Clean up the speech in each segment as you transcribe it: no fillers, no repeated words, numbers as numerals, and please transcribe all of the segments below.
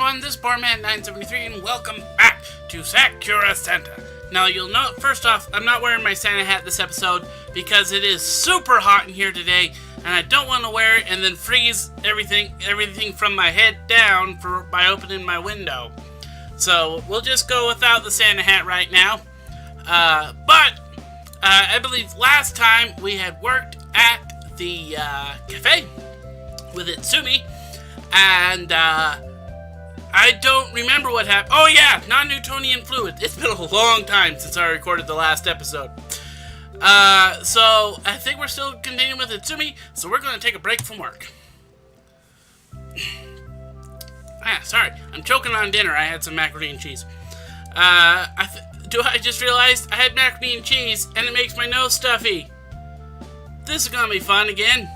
everyone, this is Barman973 and welcome back to Sakura Santa. Now you'll note, first off, I'm not wearing my Santa hat this episode because it is super hot in here today and I don't want to wear it and then freeze everything from my head down by opening my window. So we'll just go without the Santa hat right now. But I believe last time we had worked at the cafe with Itsumi, and I don't remember what happened. Oh yeah, non-Newtonian fluid. It's been a long time since I recorded the last episode. So I think we're still continuing with Itsumi, so we're going to take a break from work. Sorry, I'm choking on dinner. I had some macaroni and cheese. I just realized I had macaroni and cheese, and it makes my nose stuffy. This is gonna be fun again.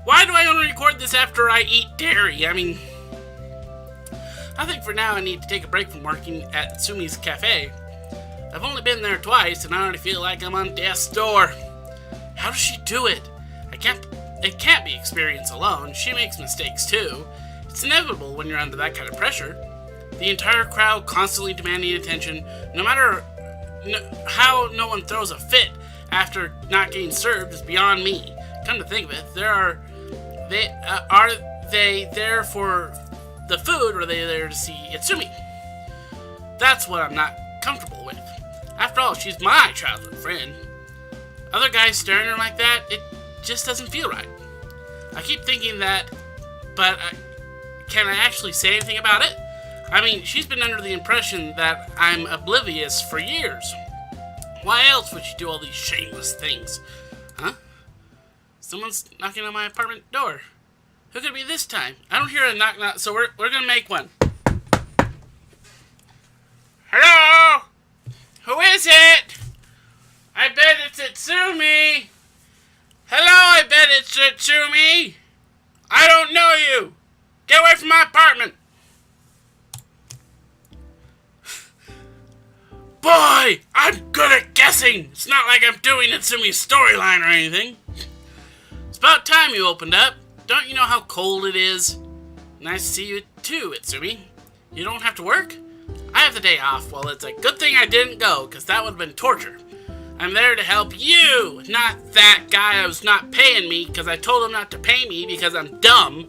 Why do I only record this after I eat dairy? I mean, I think for now I need to take a break from working at Itsumi's cafe. I've only been there twice, and I already feel like I'm on death's door. How does she do it? It can't be experience alone. She makes mistakes too. It's inevitable when you're under that kind of pressure. The entire crowd constantly demanding attention, no matter how no one throws a fit after not getting served is beyond me. Come to think of it, are they there for the food, or are they there to see Itsumi? That's what I'm not comfortable with. After all, she's my childhood friend. Other guys staring at her like that, it just doesn't feel right. I keep thinking that, but can I actually say anything about it? I mean, she's been under the impression that I'm oblivious for years. Why else would she do all these shameless things? Huh? Someone's knocking on my apartment door. Who could it be this time? I don't hear a knock, so we're gonna make one. Hello? Who is it? I bet it's Itsumi. Hello, I bet it's Itsumi. I don't know you. Get away from my apartment. Boy, I'm good at guessing. It's not like I'm doing Itsumi's storyline or anything. It's about time you opened up. Don't you know how cold it is? Nice to see you too, Itsumi. You don't have to work? I have the day off. Well, it's a good thing I didn't go, because that would have been torture. I'm there to help you, not that guy who's not paying me, because I told him not to pay me because I'm dumb.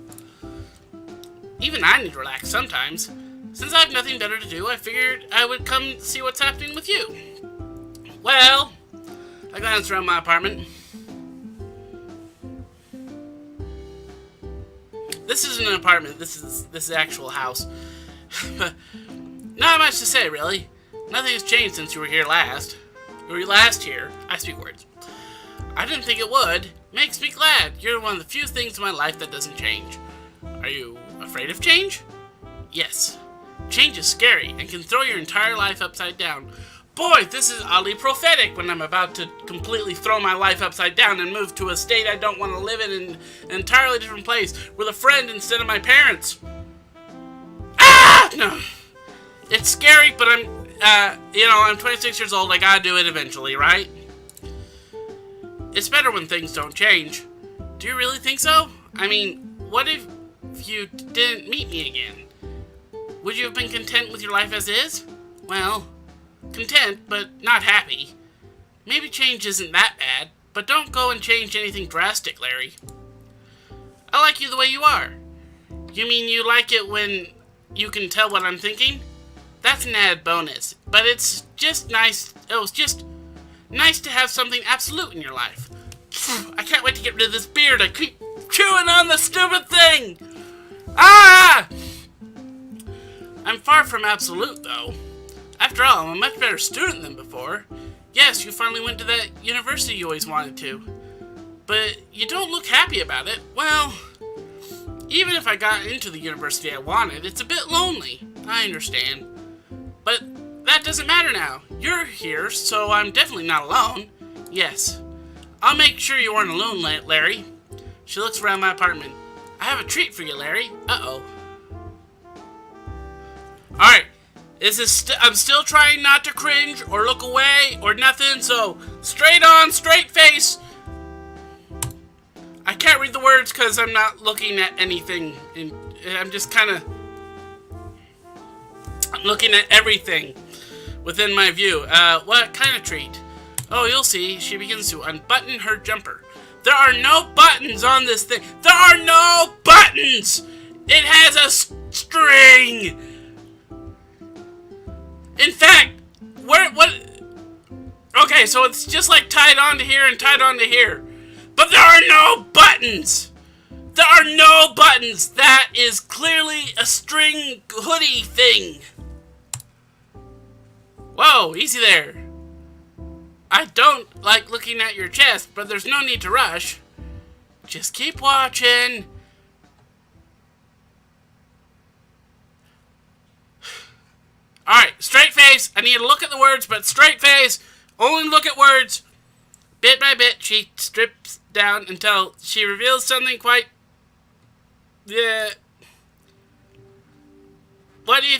Even I need to relax sometimes. Since I have nothing better to do, I figured I would come see what's happening with you. Well, I glanced around my apartment. This isn't an apartment, this is actual house. Not much to say, really. Nothing has changed since you were here last. You were last here. I speak words. I didn't think it would. Makes me glad. You're one of the few things in my life that doesn't change. Are you afraid of change? Yes. Change is scary and can throw your entire life upside down. Boy, this is oddly prophetic when I'm about to completely throw my life upside down and move to a state I don't want to live in an entirely different place with a friend instead of my parents. Ah! No. It's scary, but I'm 26 years old. I gotta do it eventually, right? It's better when things don't change. Do you really think so? I mean, what if you didn't meet me again? Would you have been content with your life as is? Well, content, but not happy. Maybe change isn't that bad, but don't go and change anything drastic, Larry. I like you the way you are. You mean you like it when you can tell what I'm thinking? That's an added bonus, but it's just nice. It was just nice to have something absolute in your life. I can't wait to get rid of this beard. I keep chewing on the stupid thing. Ah! I'm far from absolute, though. After all, I'm a much better student than before. Yes, you finally went to that university you always wanted to. But you don't look happy about it. Well, even if I got into the university I wanted, it's a bit lonely. I understand. But that doesn't matter now. You're here, so I'm definitely not alone. Yes. I'll make sure you aren't alone, Larry. She looks around my apartment. I have a treat for you, Larry. Uh-oh. Alright, I'm still trying not to cringe or look away or nothing, so straight on, straight face. I can't read the words because I'm not looking at anything. I'm just kind of I'm looking at everything within my view. What kind of treat? Oh, you'll see. She begins to unbutton her jumper. There are no buttons on this thing. There are no buttons! It has a string! In fact, what? Okay, so it's just like tied onto here and tied onto here. But there are no buttons! There are no buttons! That is clearly a string hoodie thing. Whoa, easy there. I don't like looking at your chest, but there's no need to rush. Just keep watching. Alright, straight face. I need to look at the words, but straight face. Only look at words. Bit by bit, she strips down until she reveals something quite... Yeah. What do you...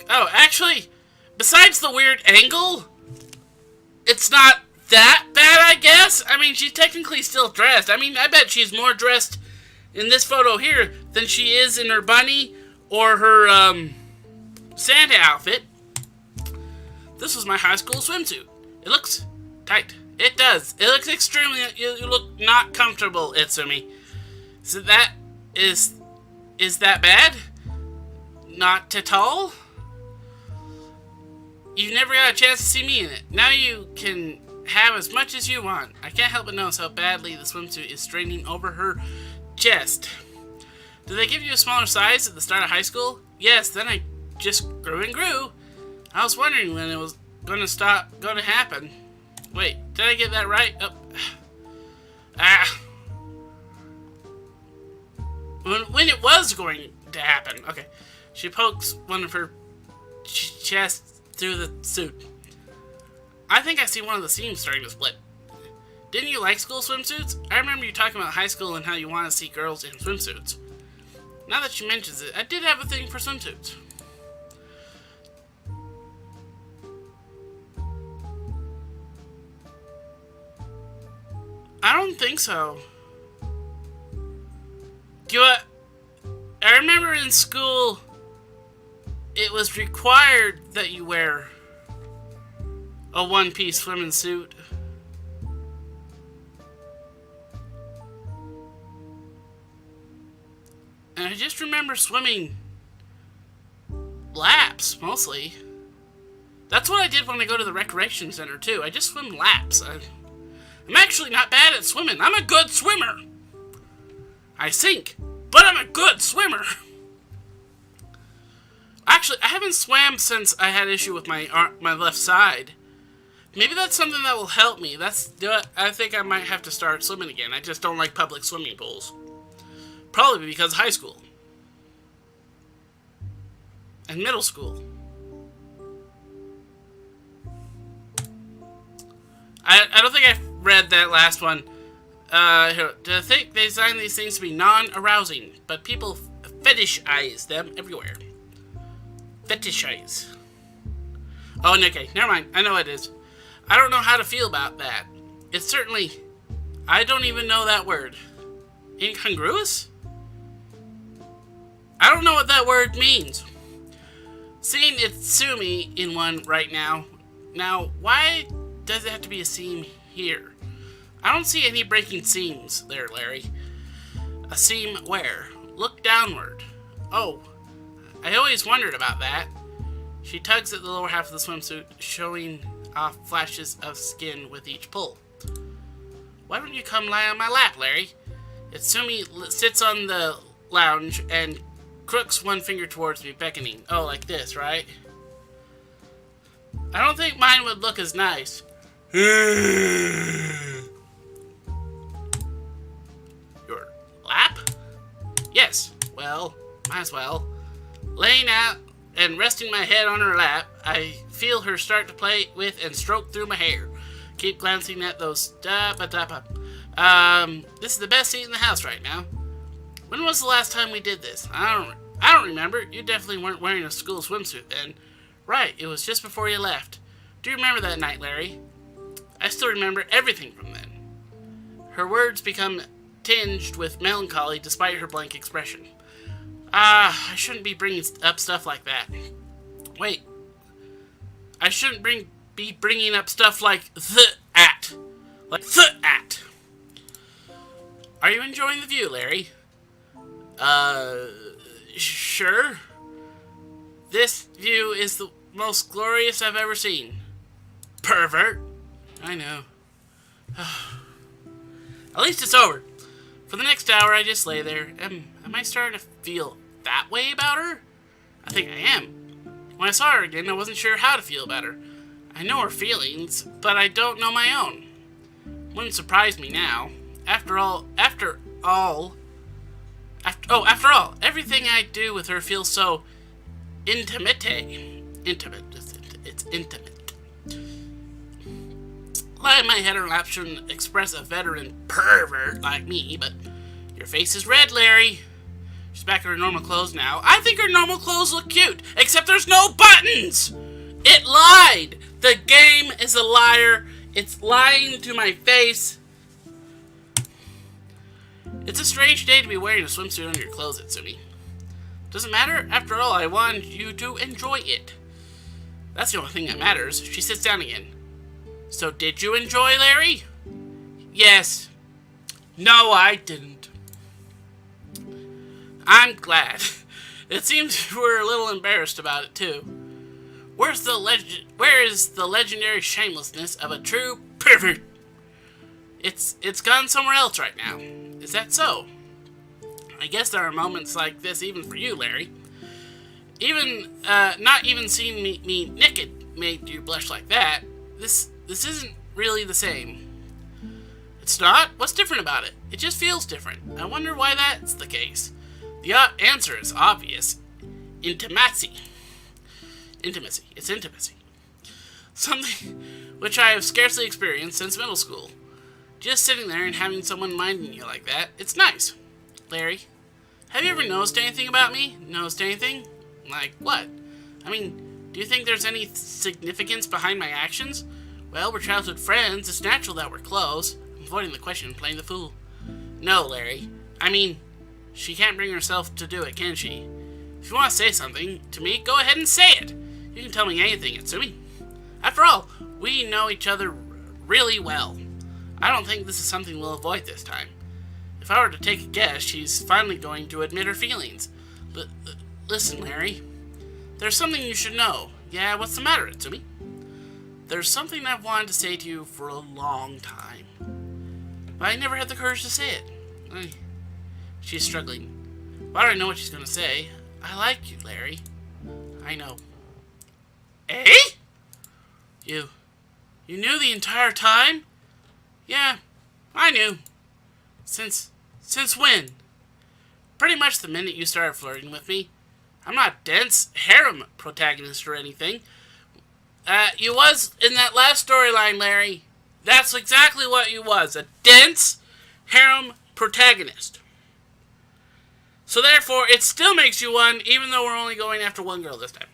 oh, actually, besides the weird angle, it's not that bad, I guess. I mean, she's technically still dressed. I mean, I bet she's more dressed in this photo here than she is in her bunny or her, Santa outfit. This was my high school swimsuit. It looks tight. It does. It looks extremely... You look not comfortable, Itsumi. So that is that bad? Not at all? You've never got a chance to see me in it. Now you can have as much as you want. I can't help but notice how badly the swimsuit is straining over her chest. Did they give you a smaller size at the start of high school? Yes, then I just grew and grew. I was wondering when it was gonna happen. Wait, did I get that right? Oh. When it was going to happen. Okay. She pokes one of her chests through the suit. I think I see one of the seams starting to split. Didn't you like school swimsuits? I remember you talking about high school and how you want to see girls in swimsuits. Now that she mentions it, I did have a thing for swimsuits. I don't think so. I remember in school, it was required that you wear a one-piece swimming suit. And I just remember swimming laps, mostly. That's what I did when I go to the recreation center, too. I just swim laps. I'm actually not bad at swimming. I'm a good swimmer. I sink, but I'm a good swimmer. Actually, I haven't swam since I had issue with my left side. Maybe that's something that will help me. I think I might have to start swimming again. I just don't like public swimming pools. Probably because of high school. And middle school. I don't think I read that last one. Do I think they designed these things to be non-arousing, but people fetishize them everywhere. Fetishize. Oh, okay, never mind. I know it is. I don't know how to feel about that. It's certainly... I don't even know that word. Incongruous? I don't know what that word means. Seeing Itsumi in one right now. Now, why does it have to be a seam here? I don't see any breaking seams there, Larry. A seam where? Look downward. Oh, I always wondered about that. She tugs at the lower half of the swimsuit, showing off flashes of skin with each pull. Why don't you come lie on my lap, Larry? Itsumi sits on the lounge and crooks one finger towards me, beckoning. Oh, like this, right? I don't think mine would look as nice. Your lap? Yes. Well, might as well. Laying out and resting my head on her lap, I feel her start to play with and stroke through my hair. Keep glancing at those this is the best seat in the house right now. When was the last time we did this? I don't remember. You definitely weren't wearing a school swimsuit then. Right, it was just before you left. Do you remember that night, Larry? I still remember everything from then. Her words become tinged with melancholy despite her blank expression. I shouldn't be bringing up stuff like that. Wait. I shouldn't be bringing up stuff like the at. Like the at. Are you enjoying the view, Larry? Sure. This view is the most glorious I've ever seen. Pervert. I know. At least it's over. For the next hour, I just lay there. Am I starting to feel that way about her? I think I am. When I saw her again, I wasn't sure how to feel about her. I know her feelings, but I don't know my own. Wouldn't surprise me now. After all, everything I do with her feels so intimate. It's intimate. Lying my head in her lap shouldn't express a veteran pervert like me, but your face is red, Larry. She's back in her normal clothes now. I think her normal clothes look cute, except there's no buttons! It lied! The game is a liar. It's lying to my face. It's a strange day to be wearing a swimsuit under your clothes, Itsumi. Doesn't matter. After all, I wanted you to enjoy it. That's the only thing that matters. She sits down again. So did you enjoy, Larry? Yes. No, I didn't. I'm glad. It seems we're a little embarrassed about it, too. Where is the legendary shamelessness of a true pervert? It's gone somewhere else right now. Is that so? I guess there are moments like this even for you, Larry. Not even seeing me naked made you blush like that. This isn't really the same. It's not? What's different about it? It just feels different. I wonder why that's the case. The answer is obvious. Intimacy. It's intimacy. Something which I have scarcely experienced since middle school. Just sitting there and having someone minding you like that, it's nice. Larry, have you ever noticed anything about me? Noticed anything? Like what? I mean, do you think there's any significance behind my actions? Well, we're childhood friends. It's natural that we're close. I'm avoiding the question and playing the fool. No, Larry. I mean, she can't bring herself to do it, can she? If you want to say something to me, go ahead and say it. You can tell me anything, Itsumi. After all, we know each other really well. I don't think this is something we'll avoid this time. If I were to take a guess, she's finally going to admit her feelings. Listen, Larry. There's something you should know. Yeah, what's the matter, Itsumi? There's something I've wanted to say to you for a long time. But I never had the courage to say it. She's struggling. But I don't know what she's going to say. I like you, Larry. I know. Eh? You knew the entire time? Yeah, I knew. Since when? Pretty much the minute you started flirting with me. I'm not a dense harem protagonist or anything. You was in that last storyline, Larry. That's exactly what you was. A dense harem protagonist. So therefore, it still makes you one, even though we're only going after one girl this time.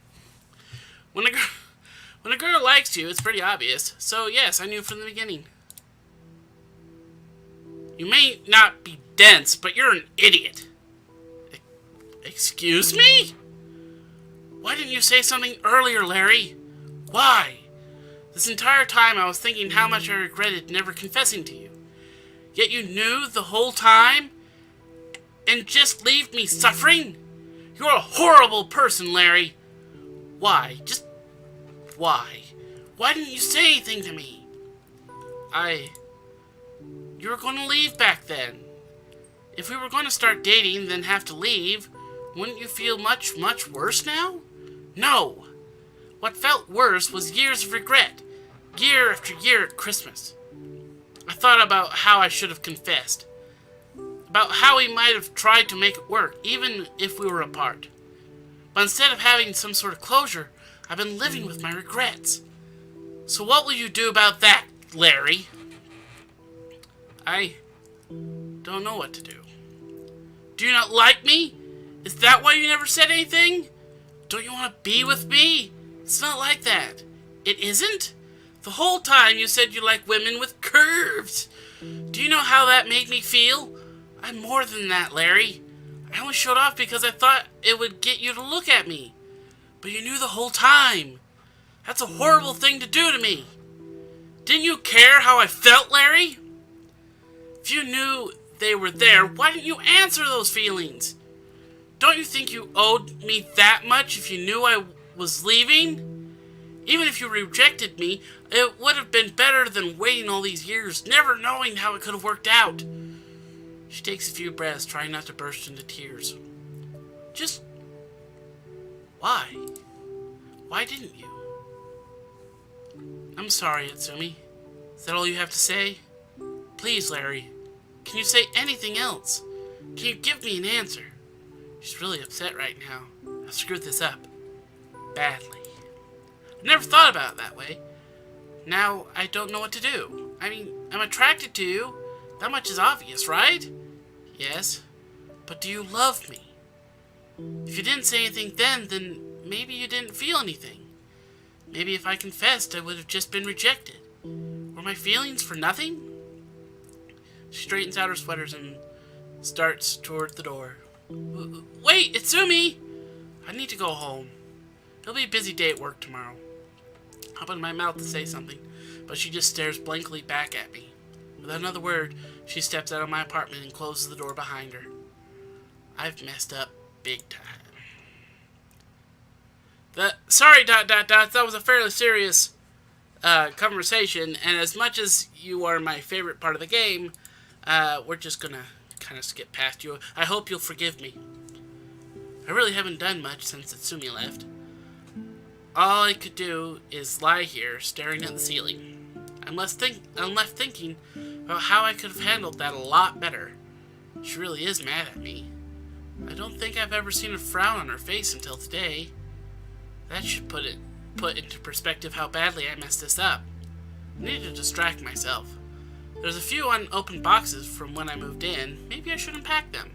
When a girl likes you, it's pretty obvious. So yes, I knew from the beginning. You may not be dense, but you're an idiot. Excuse me? Why didn't you say something earlier, Larry? Why? This entire time I was thinking how much I regretted never confessing to you. Yet you knew the whole time? And just leave me suffering? You're a horrible person, Larry. Why? Just why? Why didn't you say anything to me? You were going to leave back then. If we were going to start dating, then have to leave, wouldn't you feel much, much worse now? No. What felt worse was years of regret. Year after year at Christmas. I thought about how I should have confessed. About how we might have tried to make it work, even if we were apart. But instead of having some sort of closure, I've been living with my regrets. So what will you do about that, Larry? I don't know what to do. Do you not like me? Is that why you never said anything? Don't you want to be with me? It's not like that. It isn't? The whole time you said you like women with curves. Do you know how that made me feel? I'm more than that, Larry. I only showed off because I thought it would get you to look at me. But you knew the whole time. That's a horrible thing to do to me. Didn't you care how I felt, Larry? If you knew they were there, why didn't you answer those feelings? Don't you think you owed me that much if you knew I was leaving? Even if you rejected me, it would have been better than waiting all these years, never knowing how it could have worked out. She takes a few breaths, trying not to burst into tears. Just... why? Why didn't you? I'm sorry, Itsumi. Is that all you have to say? Please, Larry. Can you say anything else? Can you give me an answer? She's really upset right now. I've screwed this up. Badly. I've never thought about it that way. Now I don't know what to do. I mean, I'm attracted to you. That much is obvious, right? Yes. But do you love me? If you didn't say anything then maybe you didn't feel anything. Maybe if I confessed, I would have just been rejected. Were my feelings for nothing? She straightens out her sweaters and starts toward the door. Wait, Itsumi! I need to go home. It'll be a busy day at work tomorrow. I open my mouth to say something, but she just stares blankly back at me. Without another word, she steps out of my apartment and closes the door behind her. I've messed up big time. Sorry, ... That was a fairly serious conversation, and as much as you are my favorite part of the game, we're just gonna kind of skip past you. I hope you'll forgive me. I really haven't done much since Itsumi left. All I could do is lie here, staring at the ceiling. I'm left thinking about how I could have handled that a lot better. She really is mad at me. I don't think I've ever seen a frown on her face until today. That should put into perspective how badly I messed this up. I need to distract myself. There's a few unopened boxes from when I moved in. Maybe I should unpack them.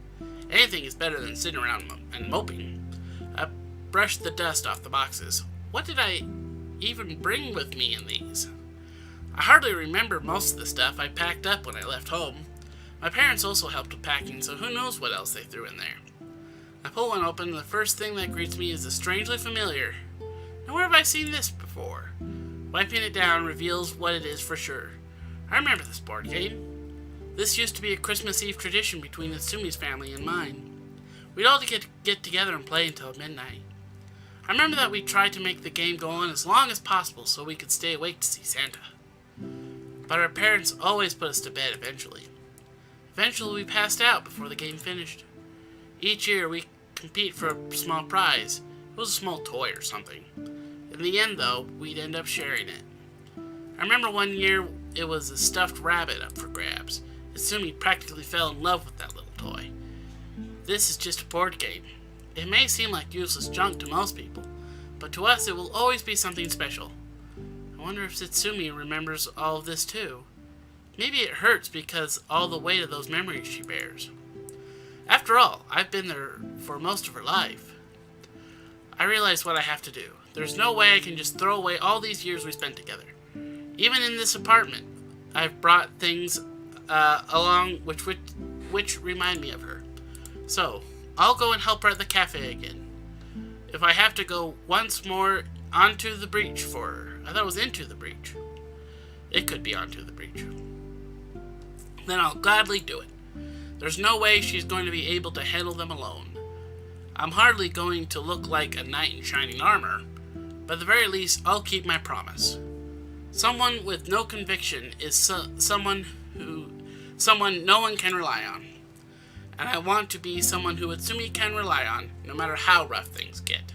Anything is better than sitting around and moping. I brushed the dust off the boxes. What did I even bring with me in these? I hardly remember most of the stuff I packed up when I left home. My parents also helped with packing, so who knows what else they threw in there. I pull one open, and the first thing that greets me is strangely familiar. Now where have I seen this before? Wiping it down reveals what it is for sure. I remember this board game. This used to be a Christmas Eve tradition between Itsumi's family and mine. We'd all get together and play until midnight. I remember that we tried to make the game go on as long as possible so we could stay awake to see Santa. But our parents always put us to bed eventually. Eventually we passed out before the game finished. Each year we compete for a small prize. It was a small toy or something. In the end though, we'd end up sharing it. I remember one year it was a stuffed rabbit up for grabs. Itsumi practically fell in love with that little toy. This is just a board game. It may seem like useless junk to most people, but to us it will always be something special. I wonder if Itsumi remembers all of this too. Maybe it hurts because all the weight of those memories she bears. After all, I've been there for most of her life. I realize what I have to do. There's no way I can just throw away all these years we spent together. Even in this apartment, I've brought things along which remind me of her. So, I'll go and help her at the cafe again. If I have to go once more onto the breach for her. I thought it was into the breach. It could be onto the breach. Then I'll gladly do it. There's no way she's going to be able to handle them alone. I'm hardly going to look like a knight in shining armor, but at the very least, I'll keep my promise. Someone with no conviction is someone no one can rely on. And I want to be someone who Itsumi can rely on, no matter how rough things get.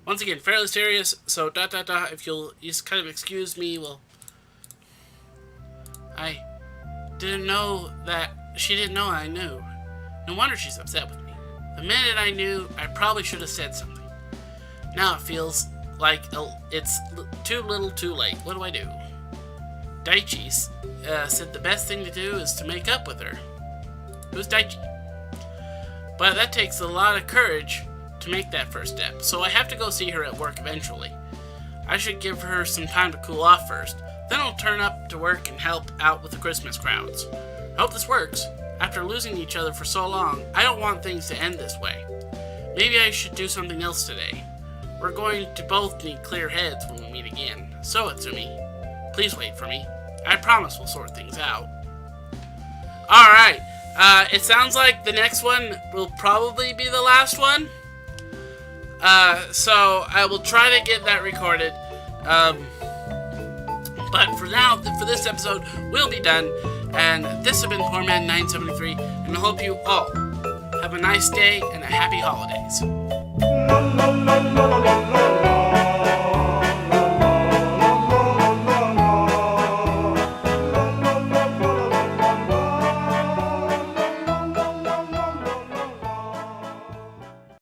Once again, fairly serious, so ... if you'll just kind of excuse me, well... I didn't know that... She didn't know I knew. No wonder she's upset with me. The minute I knew, I probably should have said something. Now it feels like it's too little too late. What do I do? Daichi said the best thing to do is to make up with her. Who's Daichi? But that takes a lot of courage to make that first step, so I have to go see her at work eventually. I should give her some time to cool off first, then I'll turn up to work and help out with the Christmas crowds. I hope this works. After losing each other for so long, I don't want things to end this way. Maybe I should do something else today. we're going to both need clear heads when we meet again. So, Itsumi, please wait for me. I promise we'll sort things out. Alright, it sounds like the next one will probably be the last one. So I will try to get that recorded. But for now, for this episode, we'll be done. And this has been Poorman973, and I hope you all have a nice day and a happy holidays.